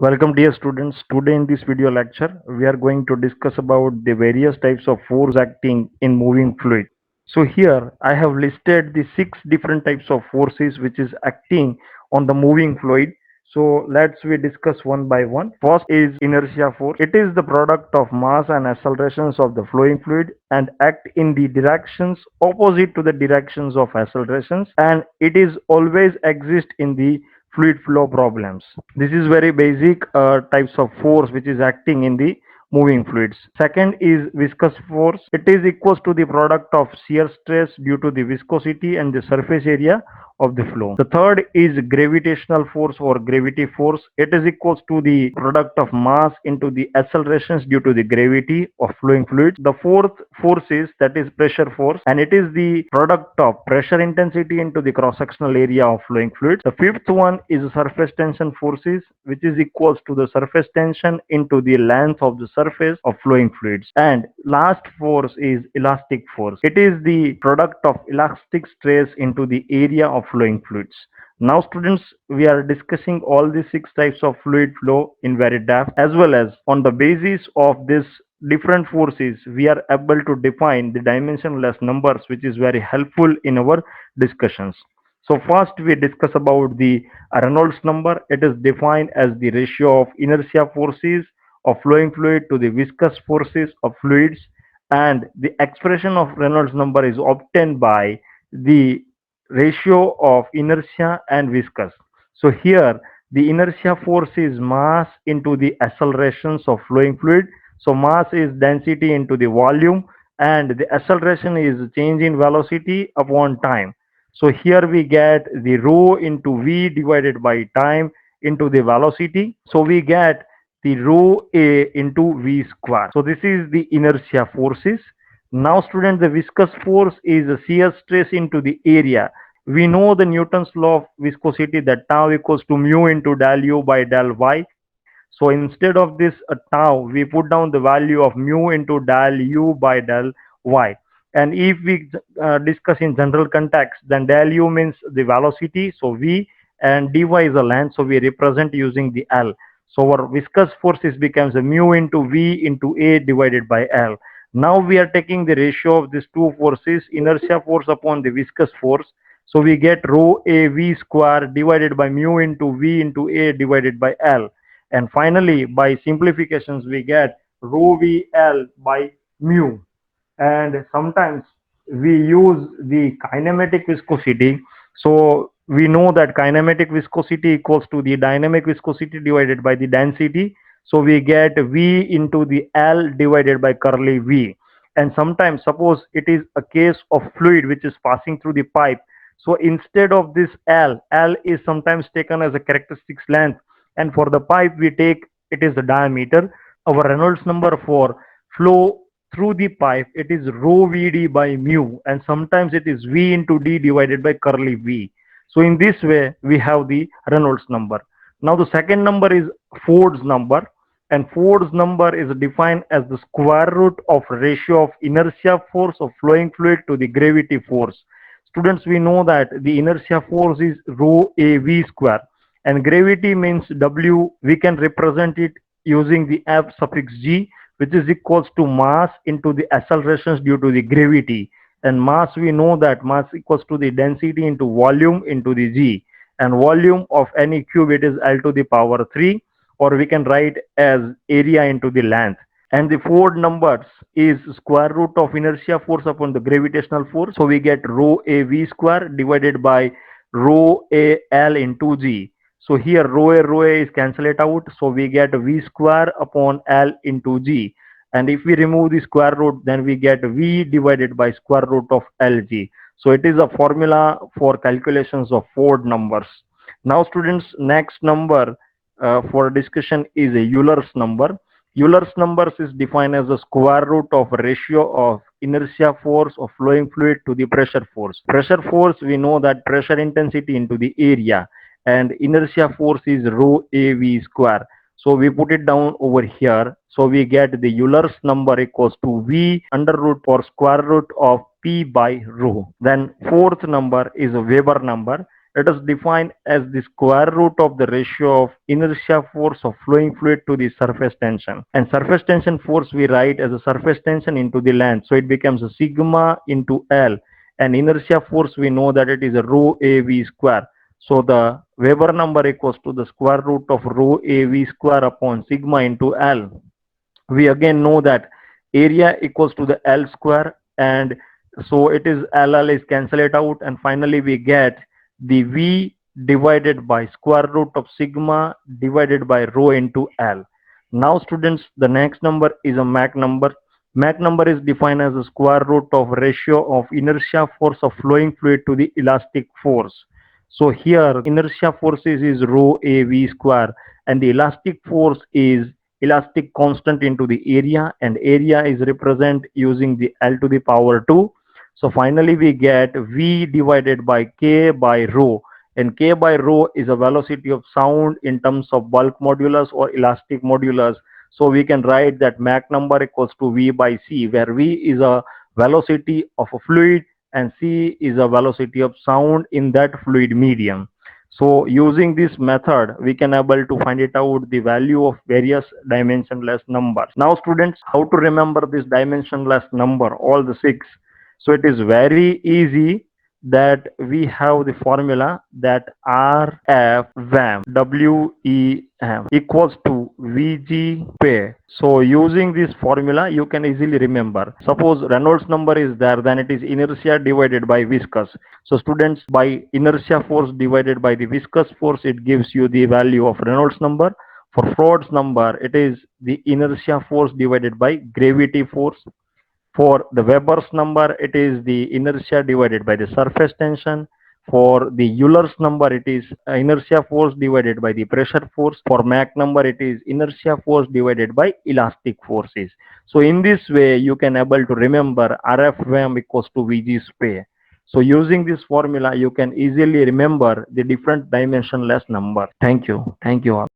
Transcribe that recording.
Welcome dear students. Today in this video lecture, we are going to discuss about the various types of force acting in moving fluid. So here I have listed the six different types of forces which is acting on the moving fluid. So let's we discuss one by one. First is inertia force. It is the product of mass and accelerations of the flowing fluid and act in the directions opposite to the directions of accelerations, and it is always exist in the fluid flow problems. This is very basic types of force which is acting in the moving fluids. Second is viscous force. It is equals to the product of shear stress due to the viscosity and the surface area of the flow. The third is gravitational force or gravity force. It is equals to the product of mass into the accelerations due to the gravity of flowing fluids. The fourth force is that is pressure force, and it is the product of pressure intensity into the cross sectional area of flowing fluids. The fifth one is surface tension forces, which is equals to the surface tension into the length of the surface of flowing fluids. And last force is elastic force. It is the product of elastic stress into the area of flowing fluids. Now students, we are discussing all the six types of fluid flow in very depth, as well as on the basis of this different forces we are able to define the dimensionless numbers, which is very helpful in our discussions. So first we discuss about the Reynolds number. It is defined as the ratio of inertia forces of flowing fluid to the viscous forces of fluids, and the expression of Reynolds number is obtained by the ratio of inertia and viscous. So here the inertia force is mass into the accelerations of flowing fluid. So mass is density into the volume, and the acceleration is change in velocity upon time. So here we get the rho into v divided by time into the velocity. So we get the rho a into v square. So this is the inertia forces. Now students, the viscous force is a shear stress into the area. We know the Newton's law of viscosity, that tau equals to mu into del u by del y. So instead of this tau, we put down the value of mu into del u by del y. And if we discuss in general context, then del u means the velocity, so v, and dy is a length, so we represent using the L. So our viscous forces becomes a mu into v into a divided by L. Now we are taking the ratio of these two forces, inertia force upon the viscous force. So we get rho a v square divided by mu into v into a divided by L. And finally, by simplifications, we get rho v L by mu. And sometimes we use the kinematic viscosity. So we know that kinematic viscosity equals to the dynamic viscosity divided by the density. So we get v into the L divided by curly v. And sometimes suppose it is a case of fluid which is passing through the pipe. So instead of this L is sometimes taken as a characteristics length, and for the pipe we take it is the diameter. Our Reynolds number for flow through the pipe, it is rho Vd by mu, and sometimes it is V into D divided by curly V. So in this way we have the Reynolds number. Now the second number is Ford's number, and Ford's number is defined as the square root of ratio of inertia force of flowing fluid to the gravity force. Students, we know that the inertia force is rho a v square, and gravity means W. We can represent it using the F suffix g, which is equals to mass into the accelerations due to the gravity. And mass, we know that mass equals to the density into volume into the g, and volume of any cube, it is L to the power 3, or we can write as area into the length. And the Ford numbers is square root of inertia force upon the gravitational force. So we get rho a v square divided by rho a L into g. So here rho a is cancelled out, so we get v square upon L into g. And if we remove the square root, then we get v divided by square root of Lg. So it is a formula for calculations of Ford numbers. Now students, next number for discussion is a Euler's number. Euler's numbers is defined as the square root of ratio of inertia force of flowing fluid to the pressure force. Pressure force, we know that pressure intensity into the area, and inertia force is rho a v square. So we put it down over here. So we get the Euler's number equals to v under root or square root of p by rho. Then fourth number is a Weber number. It is defined as the square root of the ratio of inertia force of flowing fluid to the surface tension. And surface tension force we write as a surface tension into the length. So it becomes a sigma into L. And inertia force we know that it is a rho AV square. So the Weber number equals to the square root of rho AV square upon sigma into L. We again know that area equals to the L square, and so it is L is cancel it out, and finally we get the V divided by square root of sigma divided by rho into L. Now students, the next number is a Mach number. Mach number is defined as the square root of ratio of inertia force of flowing fluid to the elastic force. So here inertia forces is rho AV square, and the elastic force is elastic constant into the area, and area is represented using the L to the power 2. So finally we get V divided by K by rho, and K by rho is a velocity of sound in terms of bulk modulus or elastic modulus. So we can write that Mach number equals to V by C, where V is a velocity of a fluid and C is a velocity of sound in that fluid medium. So using this method, we can able to find it out the value of various dimensionless numbers. Now students, how to remember this dimensionless number, all the six? So it is very easy that we have the formula that RF equals to VG P. So using this formula, you can easily remember. Suppose Reynolds number is there, then it is inertia divided by viscous. So students, by inertia force divided by the viscous force, it gives you the value of Reynolds number. For Froude's number, it is the inertia force divided by gravity force. For the Weber's number, it is the inertia divided by the surface tension. For the Euler's number, it is inertia force divided by the pressure force. For Mach number, it is inertia force divided by elastic forces. So in this way, you can able to remember RFM equals to VG square. So using this formula, you can easily remember the different dimensionless number. Thank you. Thank you all.